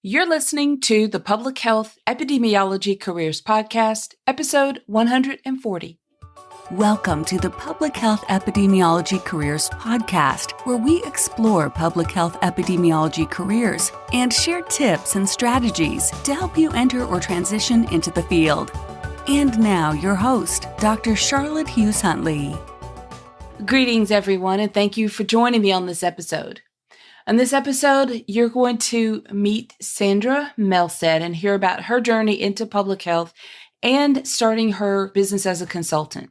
You're listening to the Public Health Epidemiology Careers Podcast, episode 140. Welcome to the Public Health Epidemiology Careers Podcast, where we explore public health epidemiology careers and share tips and strategies to help you enter or transition into the field. And now, your host, Dr. Charlotte Hughes Huntley. Greetings, everyone, and thank you for joining me on this episode. On this episode, you're going to meet Sandra Melstad and hear about her journey into public health and starting her business as a consultant.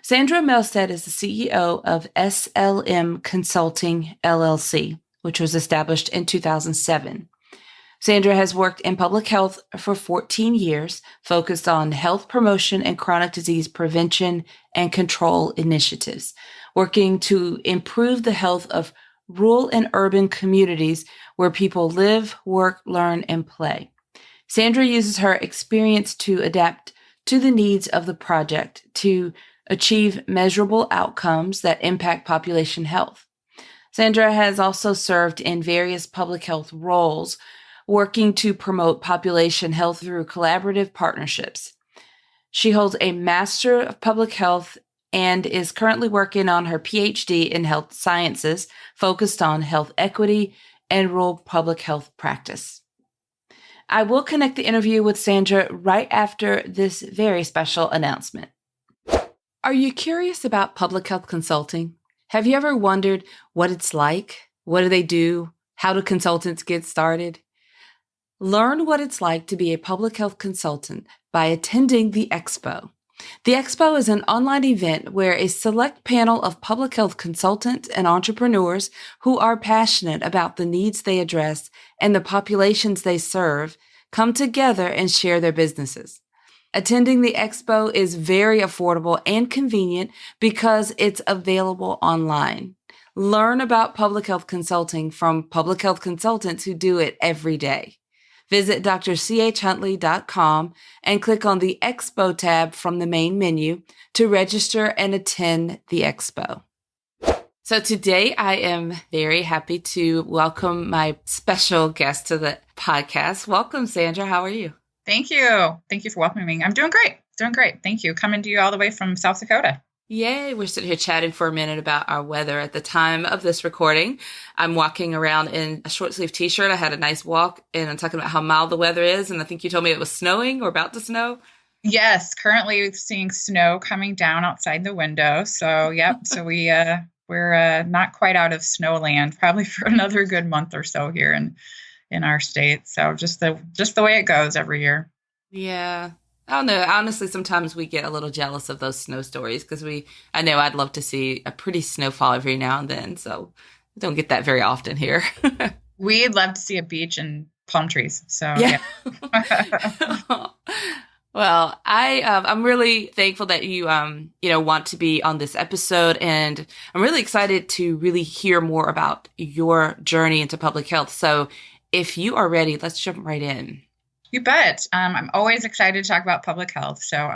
Sandra Melstad is the CEO of SLM Consulting, LLC, which was established in 2007. Sandra has worked in public health for 14 years, focused on health promotion and chronic disease prevention and control initiatives, working to improve the health of rural and urban communities where people live, work, learn, and play. Sandra uses her experience to adapt to the needs of the project to achieve measurable outcomes that impact population health. Sandra has also served in various public health roles, working to promote population health through collaborative partnerships. She holds a Master of Public Health and is currently working on her PhD in health sciences, focused on health equity and rural public health practice. I will connect the interview with Sandra right after this very special announcement. Are you curious about public health consulting? Have you ever wondered what it's like? What do they do? How do consultants get started? Learn what it's like to be a public health consultant by attending the Expo. The Expo is an online event where a select panel of public health consultants and entrepreneurs who are passionate about the needs they address and the populations they serve come together and share their businesses. Attending the Expo is very affordable and convenient because it's available online. Learn about public health consulting from public health consultants who do it every day. Visit drchuntley.com and click on the Expo tab from the main menu to register and attend the Expo. So today I am very happy to welcome my special guest to the podcast. Welcome, Sandra. How are you? Thank you. Thank you for welcoming me. I'm doing great. Thank you. Coming to you all the way from South Dakota. Yay. We're sitting here chatting for a minute about our weather at the time of this recording. I'm walking around in a short sleeve t-shirt. I had a nice walk and I'm talking about how mild the weather is. And I think you told me it was snowing or about to snow. Yes. Currently seeing snow coming down outside the window. So, yep. So we're not quite out of snowland, probably for another good month or so here in our state. So just the way it goes every year. Yeah. I don't know. Honestly, sometimes we get a little jealous of those snow stories because I know I'd love to see a pretty snowfall every now and then. So we don't get that very often here. We'd love to see a beach and palm trees. So yeah. Well, I'm really thankful that you want to be on this episode, and I'm really excited to really hear more about your journey into public health. So if you are ready, let's jump right in. You bet. I'm always excited to talk about public health. So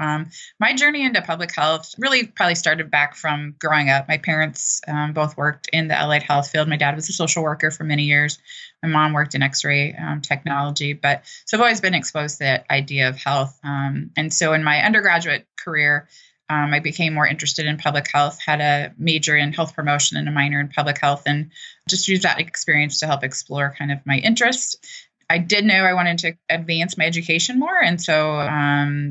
my journey into public health really probably started back from growing up. My parents both worked in the allied health field. My dad was a social worker for many years. My mom worked in X-ray technology. So I've always been exposed to the idea of health. And so in my undergraduate career, I became more interested in public health, had a major in health promotion and a minor in public health, and just used that experience to help explore kind of my interests. I did know I wanted to advance my education more. And so,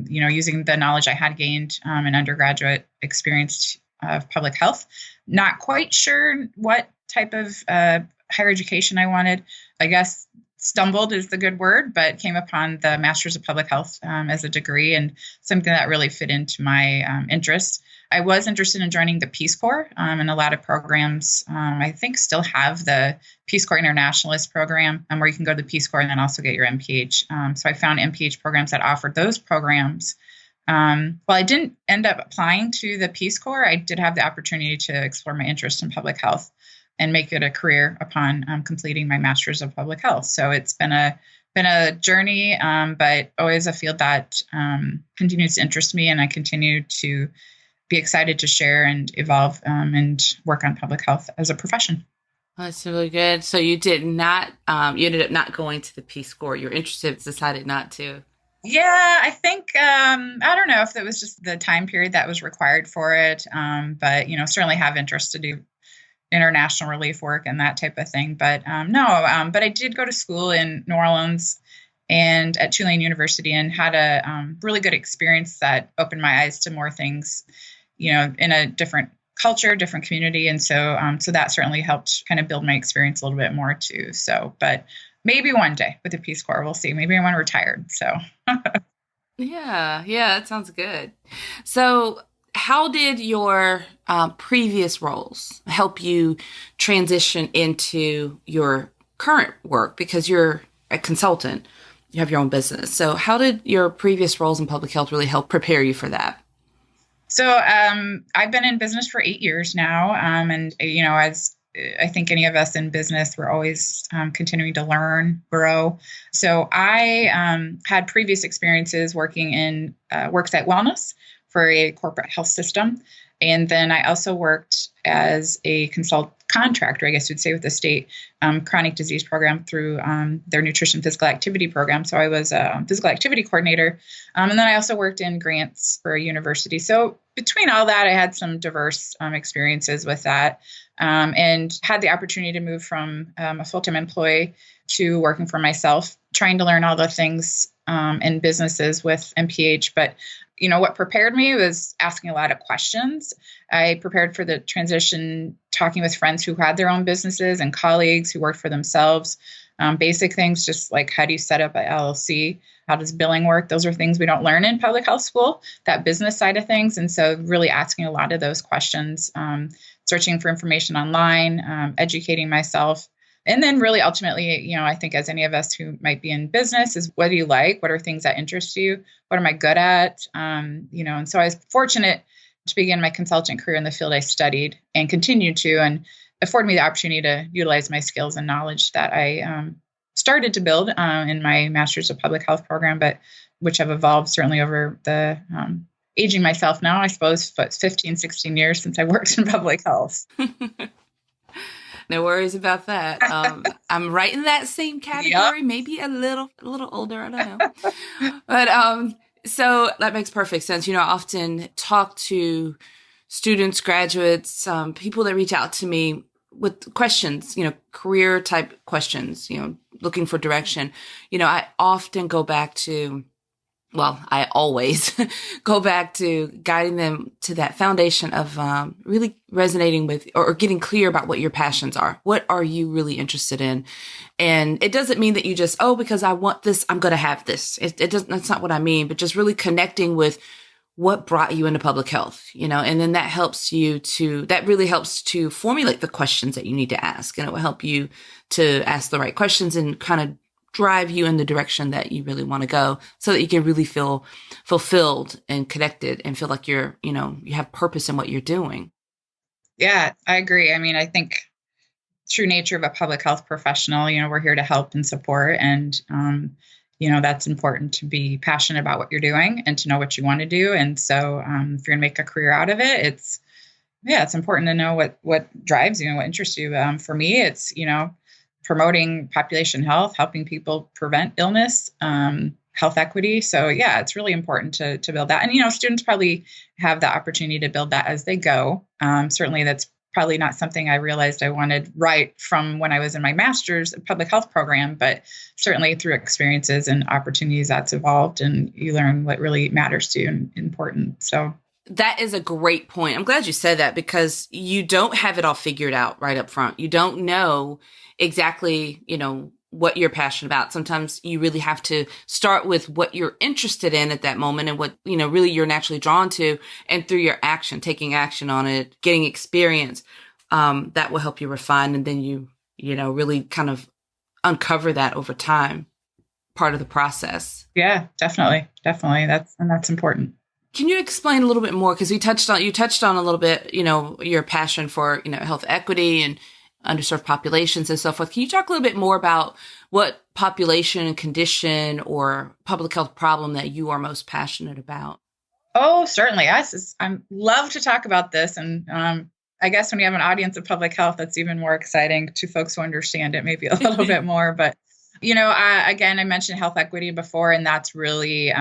using the knowledge I had gained in undergraduate experience of public health, not quite sure what type of higher education I wanted. I guess stumbled is the good word, but came upon the Master's of Public Health as a degree and something that really fit into my interests. I was interested in joining the Peace Corps, and a lot of programs, I think, still have the Peace Corps Internationalist program, where you can go to the Peace Corps and then also get your MPH. So I found MPH programs that offered those programs. While I didn't end up applying to the Peace Corps, I did have the opportunity to explore my interest in public health and make it a career upon completing my Master's of Public Health. So it's been a journey, but always a field that continues to interest me, and I continue to be excited to share and evolve and work on public health as a profession. That's really good. So you did not, you ended up not going to the Peace Corps. You were interested, decided not to. Yeah, I think I don't know if it was just the time period that was required for it, but certainly have interest to do international relief work and that type of thing. But no, but I did go to school in New Orleans and at Tulane University and had a really good experience that opened my eyes to more things, in a different culture, different community. And so that certainly helped kind of build my experience a little bit more too. So, but maybe one day with the Peace Corps, we'll see. Maybe when I'm retired. So, Yeah, that sounds good. So, how did your previous roles help you transition into your current work? Because you're a consultant, you have your own business. So, how did your previous roles in public health really help prepare you for that? So I've been in business for 8 years now, and as I think any of us in business, we're always continuing to learn, grow. So I had previous experiences working in worksite wellness for a corporate health system, and then I also worked as a contractor, I guess you'd say, with the state chronic disease program through their nutrition physical activity program. So I was a physical activity coordinator. And then I also worked in grants for a university. So between all that, I had some diverse experiences with that and had the opportunity to move from a full-time employee to working for myself, trying to learn all the things in businesses with MPH. But what prepared me was asking a lot of questions. I prepared for the transition, talking with friends who had their own businesses and colleagues who worked for themselves. Basic things, just like how do you set up an LLC? How does billing work? Those are things we don't learn in public health school, that business side of things. And so really asking a lot of those questions, searching for information online, educating myself. And then really ultimately, I think as any of us who might be in business is what do you like? What are things that interest you? What am I good at? And so I was fortunate to begin my consultant career in the field I studied and continued to, and afforded me the opportunity to utilize my skills and knowledge that I started to build in my Master's of Public Health program, but which have evolved certainly over the aging myself now, I suppose, 15, 16 years since I worked in public health. No worries about that. I'm right in that same category, maybe a little older. I don't know. But so that makes perfect sense. I often talk to students, graduates, people that reach out to me with questions, career type questions, looking for direction. I often go back to, I always go back to guiding them to that foundation of really resonating with or getting clear about what your passions are. What are you really interested in? And it doesn't mean that you just, because I want this, I'm going to have this. It doesn't, that's not what I mean, but just really connecting with what brought you into public health, and then that really helps to formulate the questions that you need to ask. And it will help you to ask the right questions and kind of drive you in the direction that you really want to go so that you can really feel fulfilled and connected and feel like you have purpose in what you're doing. Yeah, I agree. I mean, I think true nature of a public health professional, we're here to help and support. And, that's important to be passionate about what you're doing and to know what you want to do. And so if you're going to make a career out of it, it's important to know what drives you and what interests you. For me, it's, promoting population health, helping people prevent illness, health equity. So yeah, it's really important to build that. And, students probably have the opportunity to build that as they go. Certainly that's probably not something I realized I wanted right from when I was in my master's public health program, but certainly through experiences and opportunities that's evolved and you learn what really matters to you and important. So that is a great point. I'm glad you said that because you don't have it all figured out right up front. You don't know exactly, what you're passionate about. Sometimes you really have to start with what you're interested in at that moment and what, really you're naturally drawn to. And through your action, taking action on it, getting experience, that will help you refine. And then you really kind of uncover that over time, part of the process. Yeah, definitely. That's important. Can you explain a little bit more? Because you touched on a little bit, your passion for, health equity and underserved populations and so forth. Can you talk a little bit more about what population and condition or public health problem that you are most passionate about? Oh, certainly. I love to talk about this. And I I guess when you have an audience of public health, that's even more exciting to folks who understand it maybe a little bit more. But again, I mentioned health equity before, and that's really,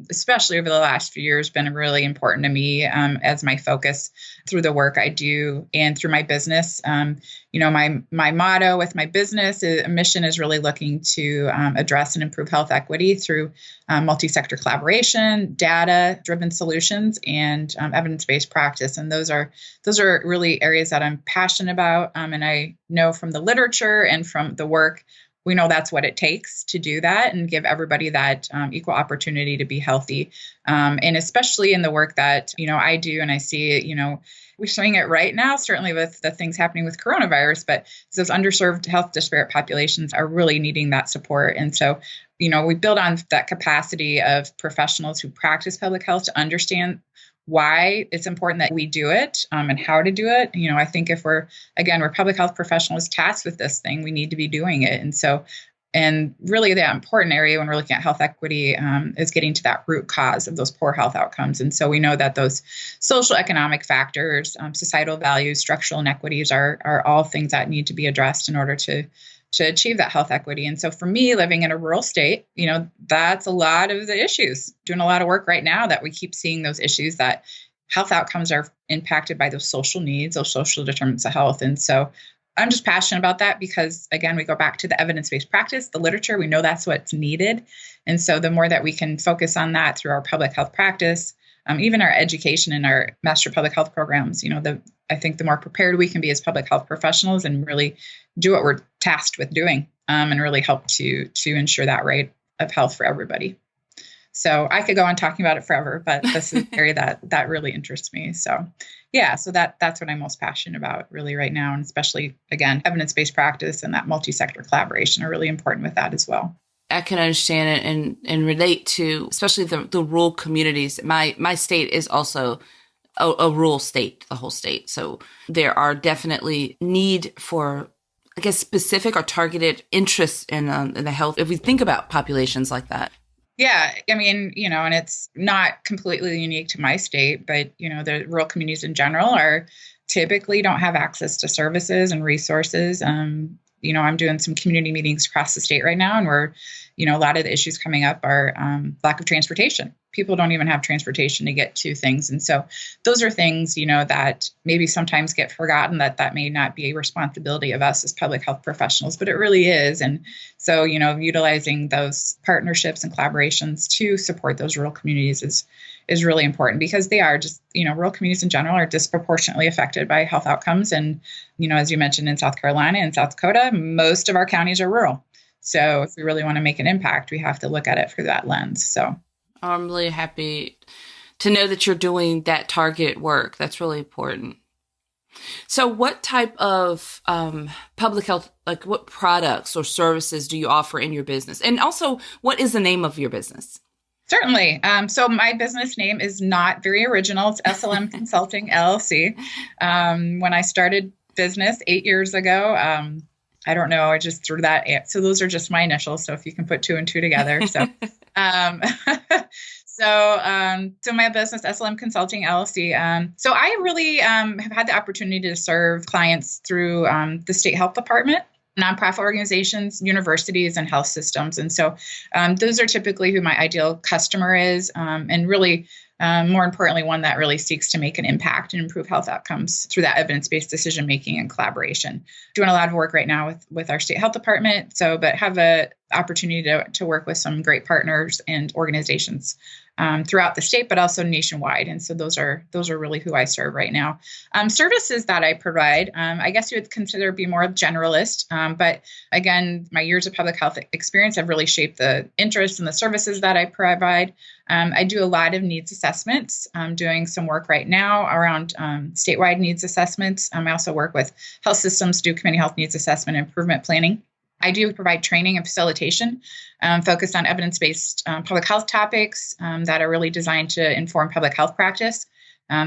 especially over the last few years, been really important to me as my focus through the work I do and through my business. My motto with my business mission is really looking to address and improve health equity through multi-sector collaboration, data-driven solutions, and evidence-based practice. And those are really areas that I'm passionate about. And I know from the literature and from the work, we know that's what it takes to do that and give everybody that equal opportunity to be healthy. And especially in the work that, I do, and I see it, we're seeing it right now, certainly with the things happening with coronavirus, but those underserved health disparate populations are really needing that support. And so, we build on that capacity of professionals who practice public health to understand why it's important that we do it and how to do it. I think if we're public health professionals tasked with this thing, we need to be doing it. And really the important area when we're looking at health equity is getting to that root cause of those poor health outcomes. And so we know that those social economic factors, societal values, structural inequities are all things that need to be addressed in order to achieve that health equity. And so for me, living in a rural state, that's a lot of the issues. Doing a lot of work right now that we keep seeing those issues that health outcomes are impacted by those social needs, those social determinants of health. And so I'm just passionate about that because, again, we go back to the evidence-based practice, the literature, we know that's what's needed. And so the more that we can focus on that through our public health practice, even our education and our master public health programs, I think the more prepared we can be as public health professionals and really do what we're tasked with doing and really help to ensure that right of health for everybody. So I could go on talking about it forever, but this is an area that really interests me. So so that's what I'm most passionate about really right now. And especially, again, evidence-based practice and that multi-sector collaboration are really important with that as well. I can understand it and relate to, especially the rural communities. My state is also a rural state, the whole state. So there are definitely need for, I guess, specific or targeted interests in the health if we think about populations like that. Yeah, I mean, and it's not completely unique to my state, but, the rural communities in general are typically don't have access to services and resources. I'm doing some community meetings across the state right now, and we're, a lot of the issues coming up are lack of transportation. People don't even have transportation to get to things. And so those are things, that maybe sometimes get forgotten that may not be a responsibility of us as public health professionals, but it really is. And so, utilizing those partnerships and collaborations to support those rural communities is really important because they are just, rural communities in general are disproportionately affected by health outcomes. And, as you mentioned in South Carolina and South Dakota, most of our counties are rural. So if we really want to make an impact, we have to look at it through that lens. So I'm really happy to know that you're doing that targeted work. That's really important. So what type of public health, like what products or services do you offer in your business? And also, what is the name of your business? Certainly. So my business name is not very original. It's SLM Consulting, LLC. When I started business 8 years ago, I don't know, I just threw that. So those are just my initials. So if you can put two and two together. So, so my business, SLM Consulting, LLC. So I really have had the opportunity to serve clients through the state health department, nonprofit organizations, universities, and health systems. And so those are typically who my ideal customer is, and really, more importantly, one that really seeks to make an impact and improve health outcomes through that evidence-based decision-making and collaboration. Doing a lot of work right now with our state health department, but have an opportunity to work with some great partners and organizations throughout the state, but also nationwide. And so those are really who I serve right now. Services that I provide, I guess you would consider be more generalist. But again, my years of public health experience have really shaped the interests and the services that I provide. I do a lot of needs assessments. I'm doing some work right now around statewide needs assessments. I also work with health systems, do community health needs assessment and improvement planning. I do provide training and facilitation focused on evidence-based public health topics that are really designed to inform public health practice,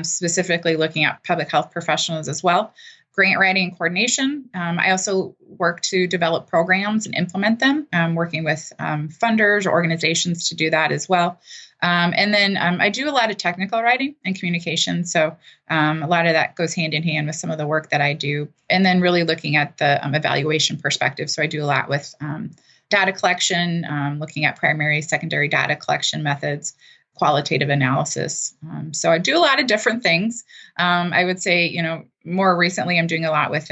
specifically looking at public health professionals as well. Grant writing and coordination. I also work to develop programs and implement them, working with funders or organizations to do that as well. And then I do a lot of technical writing and communication. So a lot of that goes hand in hand with some of the work that I do. And then really looking at the evaluation perspective. So I do a lot with data collection, looking at primary, secondary data collection methods, qualitative analysis. So I do a lot of different things. I would say, more recently I'm doing a lot with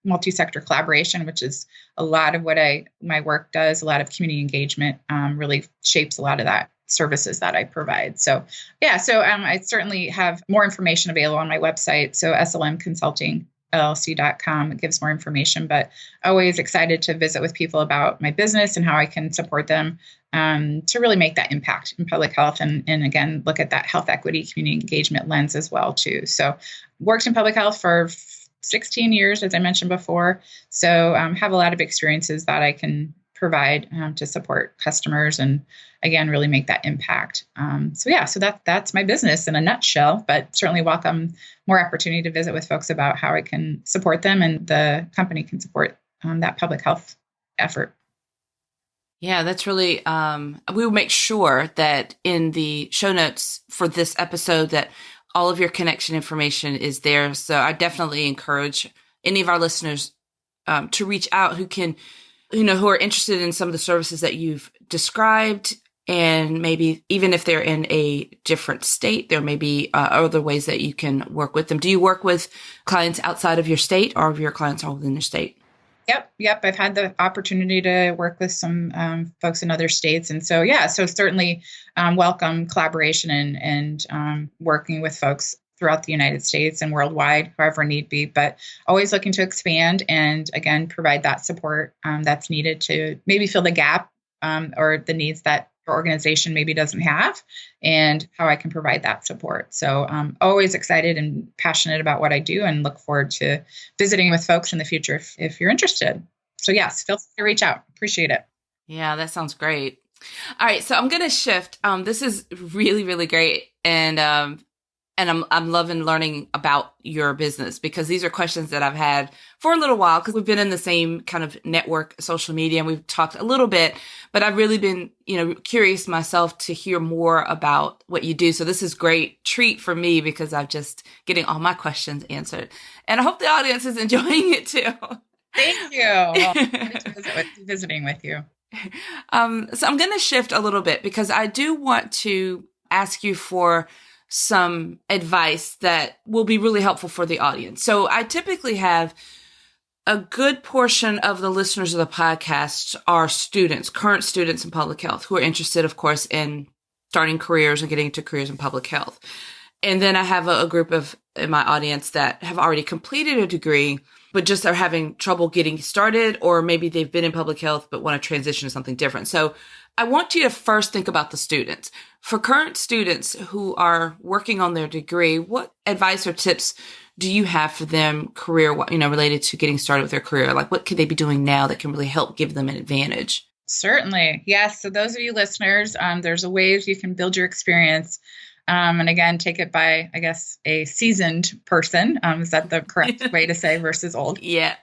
multi-sector collaboration, which is a lot of what my work does. A lot of community engagement really shapes a lot of that services that I provide. So I certainly have more information available on my website. So slmconsultingllc.com. It gives more information, but always excited to visit with people about my business and how I can support them to really make that impact in public health. And again, look at that health equity, community engagement lens as well too. So worked in public health for 16 years, as I mentioned before. So have a lot of experiences that I can provide to support customers and, again, really make that impact. So that's my business in a nutshell, but certainly welcome more opportunity to visit with folks about how I can support them and the company can support that public health effort. Yeah, that's really, we will make sure that in the show notes for this episode that all of your connection information is there. So I definitely encourage any of our listeners to reach out who are interested in some of the services that you've described. And maybe even if they're in a different state, there may be other ways that you can work with them. Do you work with clients outside of your state, or are your clients all within your state? Yep. I've had the opportunity to work with some folks in other states. And so certainly welcome collaboration and working with folks throughout the United States and worldwide, however need be, but always looking to expand and, again, provide that support that's needed to maybe fill the gap or the needs that your organization maybe doesn't have, and how I can provide that support. So always excited and passionate about what I do and look forward to visiting with folks in the future if you're interested. So yes, feel free to reach out. Appreciate it. Yeah, that sounds great. All right, so I'm going to shift. This is really, really great. And I'm loving learning about your business, because these are questions that I've had for a little while, because we've been in the same kind of network, social media, and we've talked a little bit, but I've really been, curious myself to hear more about what you do. So this is a great treat for me, because I'm just getting all my questions answered, and I hope the audience is enjoying it too. Thank you. Well, visiting with you. So I'm going to shift a little bit, because I do want to ask you for some advice that will be really helpful for the audience. So I typically have a good portion of the listeners of the podcast are students, current students in public health, who are interested, of course, in starting careers and getting into careers in public health. And then I have a group in my audience that have already completed a degree, but just are having trouble getting started, or maybe they've been in public health but want to transition to something different. So I want you to first think about the students. For current students who are working on their degree, what advice or tips do you have for them career, related to getting started with their career? Like, what could they be doing now that can really help give them an advantage? Certainly. Yes. So those of you listeners, there's a ways you can build your experience. And again, take it by, I guess, a seasoned person. Is that the correct way to say versus old? Yeah.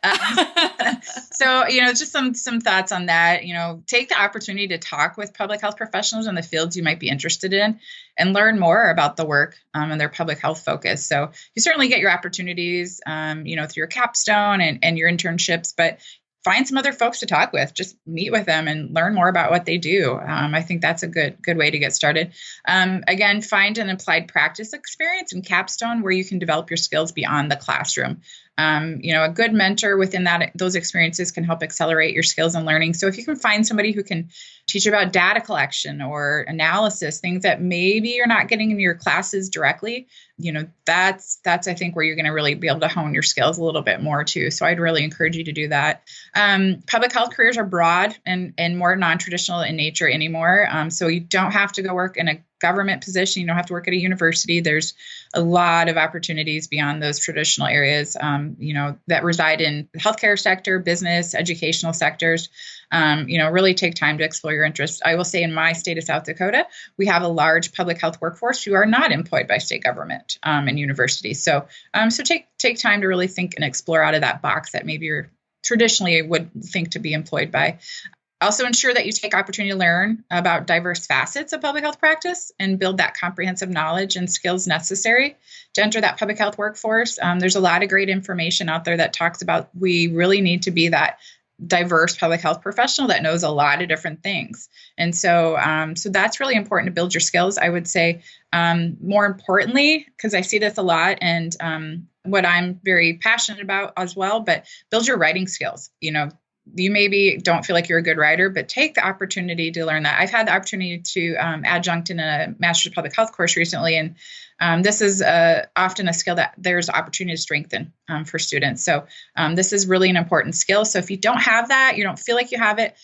So, just some thoughts on that. Take the opportunity to talk with public health professionals in the fields you might be interested in and learn more about the work and their public health focus. So you certainly get your opportunities, through your capstone and your internships, but find some other folks to talk with, just meet with them and learn more about what they do. I think that's a good way to get started. Again, find an applied practice experience in capstone where you can develop your skills beyond the classroom. A good mentor within those experiences can help accelerate your skills and learning. So if you can find somebody who can teach you about data collection or analysis, things that maybe you're not getting in your classes directly, that's I think where you're going to really be able to hone your skills a little bit more too. So I'd really encourage you to do that. Public health careers are broad and more non-traditional in nature anymore. So you don't have to go work in a government position. You don't have to work at a university. There's a lot of opportunities beyond those traditional areas, that reside in the healthcare sector, business, educational sectors. Really take time to explore your interests. I will say in my state of South Dakota, we have a large public health workforce who are not employed by state government and universities. So take time to really think and explore out of that box that maybe you're traditionally would think to be employed by. Also ensure that you take opportunity to learn about diverse facets of public health practice and build that comprehensive knowledge and skills necessary to enter that public health workforce. There's a lot of great information out there that talks about we really need to be that diverse public health professional that knows a lot of different things. And so that's really important to build your skills. I would say more importantly, because I see this a lot and what I'm very passionate about as well, but build your writing skills. You maybe don't feel like you're a good writer, but take the opportunity to learn that. I've had the opportunity to adjunct in a Master's of Public Health course recently, and this is often a skill that there's opportunity to strengthen for students. So this is really an important skill. So if you don't have that, you don't feel like you have it,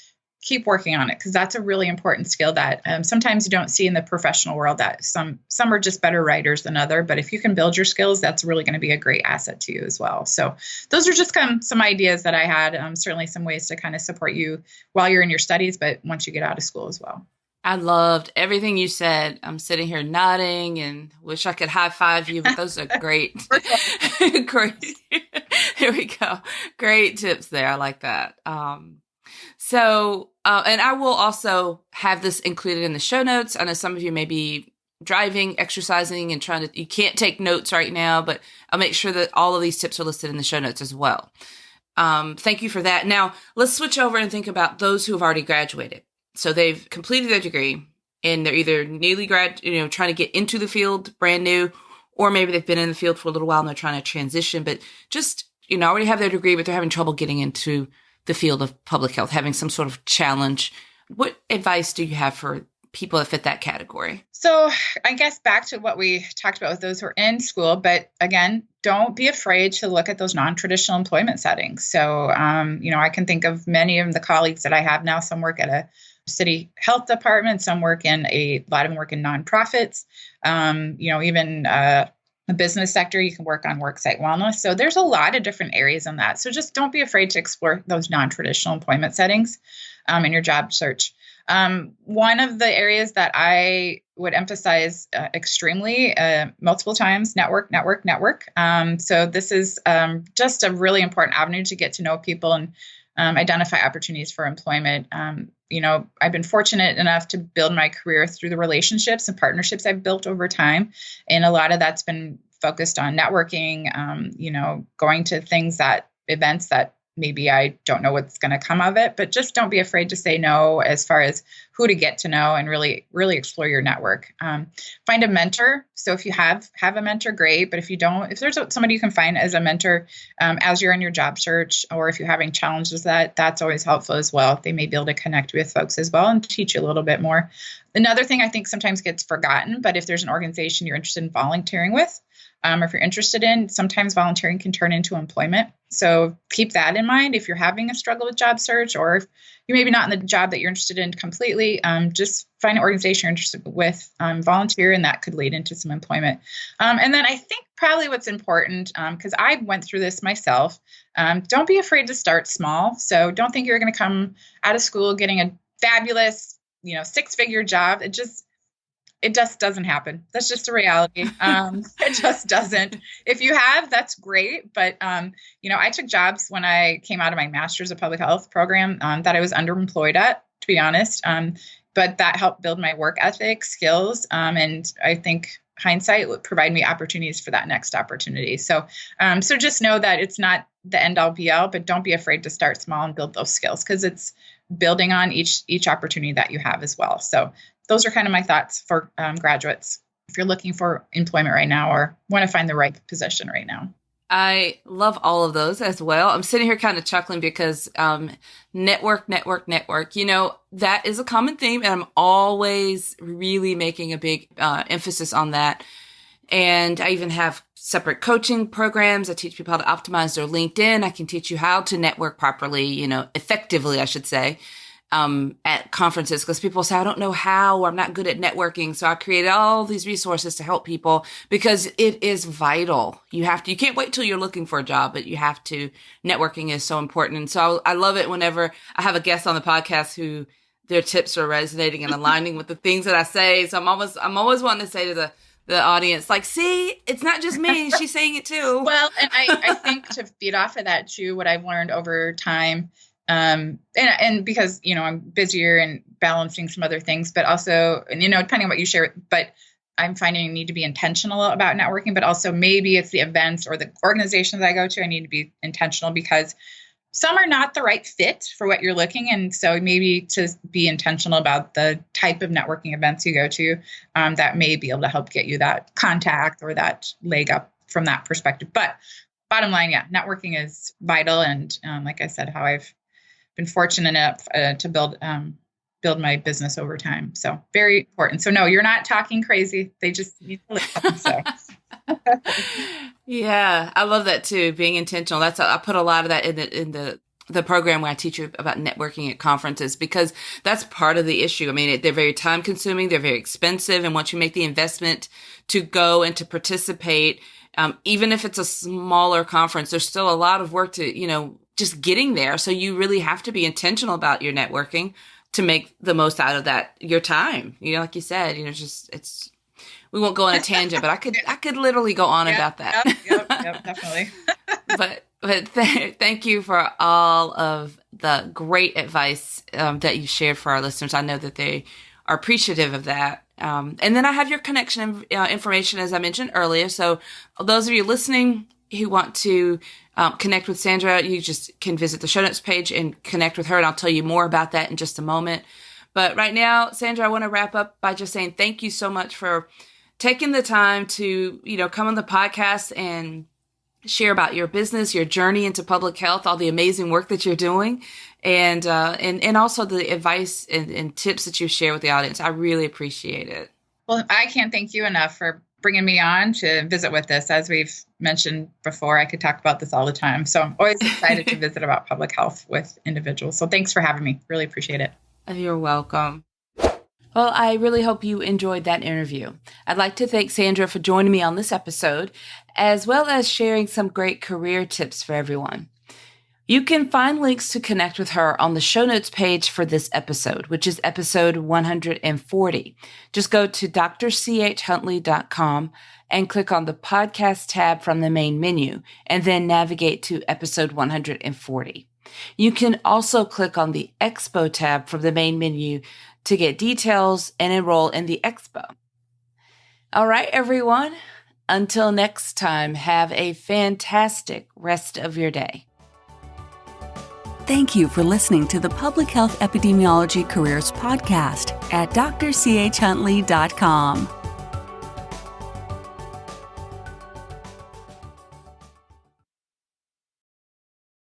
keep working on it, because that's a really important skill that sometimes you don't see in the professional world, that some are just better writers than other. But if you can build your skills, that's really going to be a great asset to you as well. So those are just kind of some ideas that I had, certainly some ways to kind of support you while you're in your studies, but once you get out of school as well. I loved everything you said. I'm sitting here nodding and wish I could high five you, but those are great. Great. Here we go. Great tips there. I like that. And I will also have this included in the show notes. I know some of you may be driving, exercising, and you can't take notes right now, but I'll make sure that all of these tips are listed in the show notes as well. Thank you for that. Now let's switch over and think about those who have already graduated. So they've completed their degree and they're either newly trying to get into the field brand new, or maybe they've been in the field for a little while and they're trying to transition, but just, already have their degree, but they're having trouble getting into the field of public health, having some sort of challenge. What advice do you have for people that fit that category? So I guess back to what we talked about with those who are in school, but again, don't be afraid to look at those non-traditional employment settings. So, I can think of many of the colleagues that I have now. Some work at a city health department, some a lot of them work in nonprofits, even the business sector, you can work on worksite wellness. So there's a lot of different areas in that. So just don't be afraid to explore those non-traditional employment settings in your job search. One of the areas that I would emphasize extremely multiple times, network. So this is just a really important avenue to get to know people and identify opportunities for employment. I've been fortunate enough to build my career through the relationships and partnerships I've built over time. And a lot of that's been focused on networking, going to events that maybe I don't know what's going to come of it, but just don't be afraid to say no as far as who to get to know and really, really explore your network. Find a mentor. So if you have a mentor, great. But if you don't, if there's somebody you can find as a mentor as you're in your job search, or if you're having challenges, that's always helpful as well. They may be able to connect with folks as well and teach you a little bit more. Another thing I think sometimes gets forgotten, but if there's an organization you're interested in volunteering with, or if you're interested in, sometimes volunteering can turn into employment. So keep that in mind if you're having a struggle with job search, or if you're maybe not in the job that you're interested in completely, just find an organization you're interested with, volunteer, and that could lead into some employment. And then I think probably what's important, because I went through this myself, don't be afraid to start small. So don't think you're going to come out of school getting a fabulous, 6-figure job. It just doesn't happen. That's just a reality. It just doesn't. If you have, that's great. But, I took jobs when I came out of my Master's of Public Health program that I was underemployed at, to be honest. But that helped build my work ethic, skills. And I think hindsight would provide me opportunities for that next opportunity. So just know that it's not the end all be all, but don't be afraid to start small and build those skills, because it's building on each opportunity that you have as well. So those are kind of my thoughts for graduates if you're looking for employment right now or want to find the right position right now. I love all of those as well. I'm sitting here kind of chuckling because network. That is a common theme, and I'm always really making a big emphasis on that. And I even have separate coaching programs. I teach people how to optimize their LinkedIn. I can teach you how to network properly, effectively, I should say, at conferences, because people say, I don't know how, or I'm not good at networking. So I created all these resources to help people, because it is vital. You can't wait till you're looking for a job, but you have to. Networking is so important. And so I love it whenever I have a guest on the podcast who their tips are resonating and aligning with the things that I say. So I'm always wanting to say to the audience, like, see, it's not just me. She's saying it too. Well, and I think to feed off of that too, what I've learned over time, And because, I'm busier and balancing some other things, but also, and, depending on what you share, but I'm finding I need to be intentional about networking, but also maybe it's the events or the organizations I go to, I need to be intentional because some are not the right fit for what you're looking. And so maybe to be intentional about the type of networking events you go to, that may be able to help get you that contact or that leg up from that perspective. But bottom line, yeah, networking is vital. And like I said, how I've been fortunate enough to build my business over time. So very important. So no, you're not talking crazy. They just need to listen. So. Yeah, I love that too. Being intentional. I put a lot of that in the program where I teach you about networking at conferences, because that's part of the issue. I mean, they're very time consuming. They're very expensive. And once you make the investment to go and to participate, even if it's a smaller conference, there's still a lot of work to, just getting there. So you really have to be intentional about your networking to make the most out of that, your time. Like you said, we won't go on a tangent, but I could literally go on about that. Yep, definitely. but thank you for all of the great advice that you shared for our listeners. I know that they are appreciative of that. And then I have your connection information, as I mentioned earlier. So those of you listening who want to connect with Sandra, you just can visit the show notes page and connect with her. And I'll tell you more about that in just a moment. But right now, Sandra, I want to wrap up by just saying thank you so much for taking the time to, come on the podcast and share about your business, your journey into public health, all the amazing work that you're doing, and also the advice and tips that you share with the audience. I really appreciate it. Well, I can't thank you enough for bringing me on to visit with this. As we've mentioned before, I could talk about this all the time. So I'm always excited to visit about public health with individuals. So thanks for having me. Really appreciate it. You're welcome. Well, I really hope you enjoyed that interview. I'd like to thank Sandra for joining me on this episode, as well as sharing some great career tips for everyone. You can find links to connect with her on the show notes page for this episode, which is episode 140. Just go to drchuntley.com and click on the podcast tab from the main menu, and then navigate to episode 140. You can also click on the Expo tab from the main menu to get details and enroll in the Expo. All right, everyone. Until next time, have a fantastic rest of your day. Thank you for listening to the Public Health Epidemiology Careers Podcast at drchuntley.com.